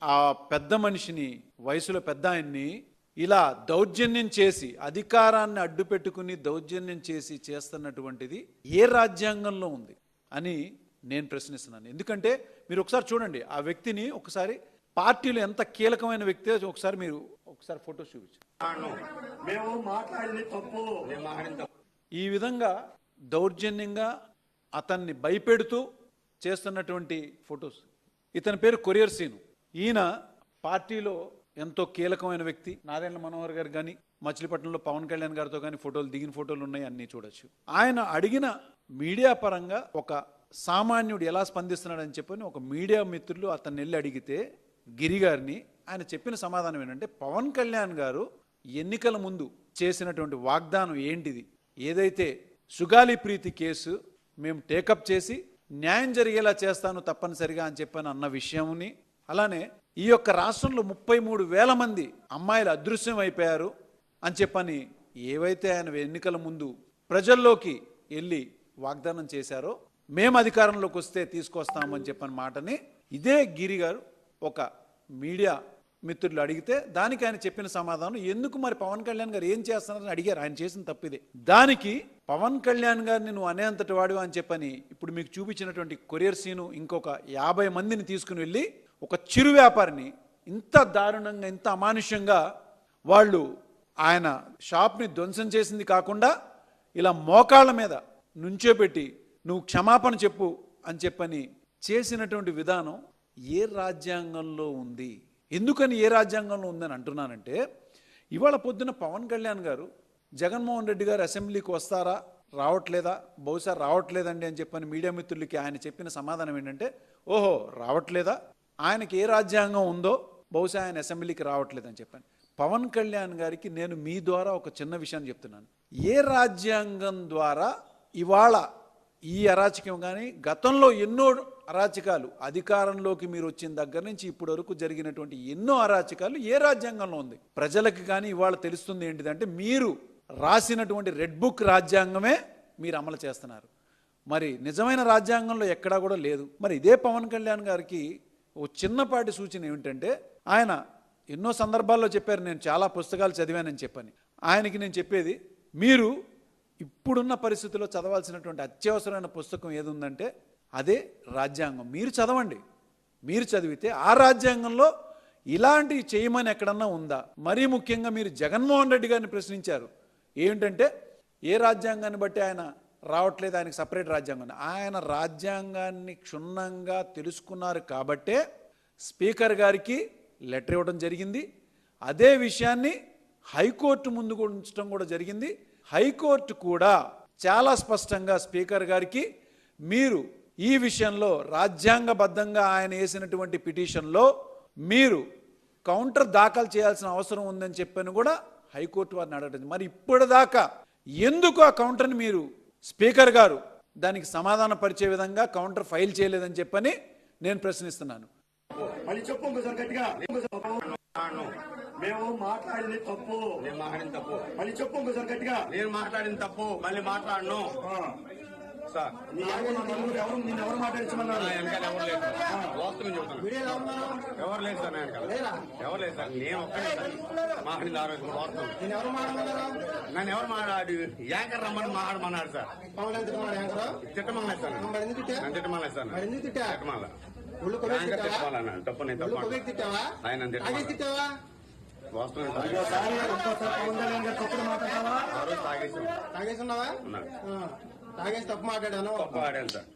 ఆ పెద్ద మనిషిని, వయసులో పెద్ద ఆయన్ని ఇలా దౌర్జన్యం చేసి, అధికారాన్ని అడ్డు పెట్టుకుని దౌర్జన్యం చేసి చేస్తున్నటువంటిది ఏ రాజ్యాంగంలో ఉంది అని నేను ప్రశ్నిస్తున్నాను. ఎందుకంటే మీరు ఒకసారి చూడండి, ఆ వ్యక్తిని ఒకసారి, పార్టీలో ఎంత కీలకమైన వ్యక్తి ఒకసారి మీరు ఒకసారి ఫోటో చూపించండి. ఈ విధంగా దౌర్జన్యంగా అతన్ని భయపెడుతూ చేస్తున్నటువంటి ఫొటోస్. ఇతని పేరు కొరియర్ సీను. ఈయన పార్టీలో ఎంతో కీలకమైన వ్యక్తి. నారాయణ మనోహర్ గారు కానీ, మచిలీపట్నంలో పవన్ కళ్యాణ్ గారితో కానీ ఫోటోలు దిగిన ఫోటోలు ఉన్నాయి, అన్నీ చూడొచ్చు. ఆయన అడిగిన మీడియా పరంగా ఒక సామాన్యుడు ఎలా స్పందిస్తున్నాడని చెప్పని ఒక మీడియా మిత్రులు అతన్ని వెళ్ళి అడిగితే గిరి గారిని, ఆయన చెప్పిన సమాధానం ఏంటంటే, పవన్ కళ్యాణ్ గారు ఎన్నికల ముందు చేసినటువంటి వాగ్దానం ఏంటిది, ఏదైతే సుగాలి ప్రీతి కేసు మేము టేకప్ చేసి న్యాయం జరిగేలా చేస్తాను తప్పనిసరిగా అని చెప్పని అన్న విషయంని, అలానే ఈ యొక్క రాష్ట్రంలో 33,000 మంది అమ్మాయిలు అదృశ్యం అయిపోయారు అని చెప్పని ఏవైతే ఆయన ఎన్నికల ముందు ప్రజల్లోకి వెళ్ళి వాగ్దానం చేశారో, మేము అధికారంలోకి వస్తే తీసుకొస్తామని చెప్పని మాటని ఇదే గిరి గారు ఒక మీడియా మిత్రులు అడిగితే దానికి ఆయన చెప్పిన సమాధానం, ఎందుకు మరి పవన్ కళ్యాణ్ గారు ఏం చేస్తున్నారని అడిగారు. ఆయన చేసిన తప్పిదే. దానికి పవన్ కళ్యాణ్ గారిని నువ్వు అనేంతటి వాడు అని చెప్పని ఇప్పుడు మీకు చూపించినటువంటి కొరియర్ సీను ఇంకొక 50 మందిని తీసుకుని వెళ్ళి ఒక చిరు వ్యాపారిని ఇంత దారుణంగా, ఇంత అమానుష్యంగా వాళ్ళు ఆయన షాప్ని ధ్వంసం చేసింది కాకుండా ఇలా మోకాళ్ళ మీద నుంచోపెట్టి నువ్వు క్షమాపణ చెప్పు అని చెప్పని చేసినటువంటి విధానం ఏ రాజ్యాంగంలో ఉంది? ఎందుకని ఏ రాజ్యాంగంలో ఉందని అంటున్నానంటే, ఇవాళ పొద్దున పవన్ కళ్యాణ్ గారు జగన్మోహన్ రెడ్డి గారు అసెంబ్లీకి వస్తారా, రావట్లేదా, బహుశా రావట్లేదండి అని చెప్పని మీడియా మిత్రులకి ఆయన చెప్పిన సమాధానం ఏంటంటే, ఓహో రావట్లేదా, ఆయనకి ఏ రాజ్యాంగం ఉందో బహుశా ఆయన అసెంబ్లీకి రావట్లేదని చెప్పాను. పవన్ కళ్యాణ్ గారికి నేను మీ ద్వారా ఒక చిన్న విషయాన్ని చెప్తున్నాను. ఏ రాజ్యాంగం ద్వారా ఇవాళ ఈ అరాచకం కానీ, గతంలో ఎన్నో అరాచకాలు, అధికారంలోకి మీరు వచ్చిన దగ్గర నుంచి ఇప్పటి వరకు జరిగినటువంటి ఎన్నో అరాచకాలు ఏ రాజ్యాంగంలో ఉంది? ప్రజలకు కానీ ఇవాళ తెలుస్తుంది ఏంటిదంటే, మీరు రాసినటువంటి రెడ్ బుక్ రాజ్యాంగమే మీరు అమలు చేస్తున్నారు. మరి నిజమైన రాజ్యాంగంలో ఎక్కడా కూడా లేదు. మరి ఇదే పవన్ కళ్యాణ్ గారికి ఓ చిన్నపాటి సూచన ఏమిటంటే, ఆయన ఎన్నో సందర్భాల్లో చెప్పారు, నేను చాలా పుస్తకాలు చదివానని చెప్పని. ఆయనకి నేను చెప్పేది, మీరు ఇప్పుడున్న పరిస్థితుల్లో చదవాల్సినటువంటి అత్యవసరమైన పుస్తకం ఏది ఉందంటే అదే రాజ్యాంగం. మీరు చదవండి. మీరు చదివితే ఆ రాజ్యాంగంలో ఇలాంటివి చేయమని ఎక్కడన్నా ఉందా? మరీ ముఖ్యంగా మీరు జగన్మోహన్ రెడ్డి గారిని ప్రశ్నించారు. ఏంటంటే ఏ రాజ్యాంగాన్ని బట్టి ఆయన రావట్లేదు, ఆయనకి సపరేట్ రాజ్యాంగం. ఆయన రాజ్యాంగాన్ని క్షుణ్ణంగా తెలుసుకున్నారు కాబట్టే స్పీకర్ గారికి లెటర్ ఇవ్వడం జరిగింది. అదే విషయాన్ని హైకోర్టు ముందు ఉంచడం కూడా జరిగింది. హైకోర్టు కూడా చాలా స్పష్టంగా స్పీకర్ గారికి మీరు ఈ విషయంలో రాజ్యాంగబద్ధంగా ఆయన వేసినటువంటి పిటిషన్లో మీరు కౌంటర్ దాఖలు చేయాల్సిన అవసరం ఉందని చెప్పని కూడా హైకోర్టు వారిని అడగడం. మరి ఇప్పటిదాకా ఎందుకు ఆ కౌంటర్ని మీరు స్పీకర్ గారు దానికి సమాధాన పరిచే విధంగా కౌంటర్ ఫైల్ చేయలేదని చెప్పని నేను ప్రశ్నిస్తున్నాను. మేము మాట్లాడింది తప్పు, నేను మాట్లాడిన తప్పు, మళ్ళీ చెప్పు సార్ గట్టిగా. నేను మాట్లాడిన తప్పు, మళ్ళీ మాట్లాడను సార్. ఎవరు మాట్లాడించమన్నారు? వెనకాల ఎవరు లేదు, వాస్తవం చెబుతాను. ఎవరు లేదు సార్, ఎవరు లేదు సార్. నేను ఒక్కడే మాట్లాడింది ఆ రోజు వాస్తవం. నన్ను ఎవరు మాట్లాడి యాంకర్ రమ్మని మాట్లాడమన్నారు సార్. తిట్టమన్నారు సార్, నన్ను తిట్టమలేదు సార్, తిట్టమల్ల తిట్టమన్నాడు. తప్పు నేను తప్పు ఆయన తిట్టమా వాస్తవం. తాగేసున్నావా? తాగేసి తప్పు మాట్లాడాను, తప్పు ఆడాను సార్.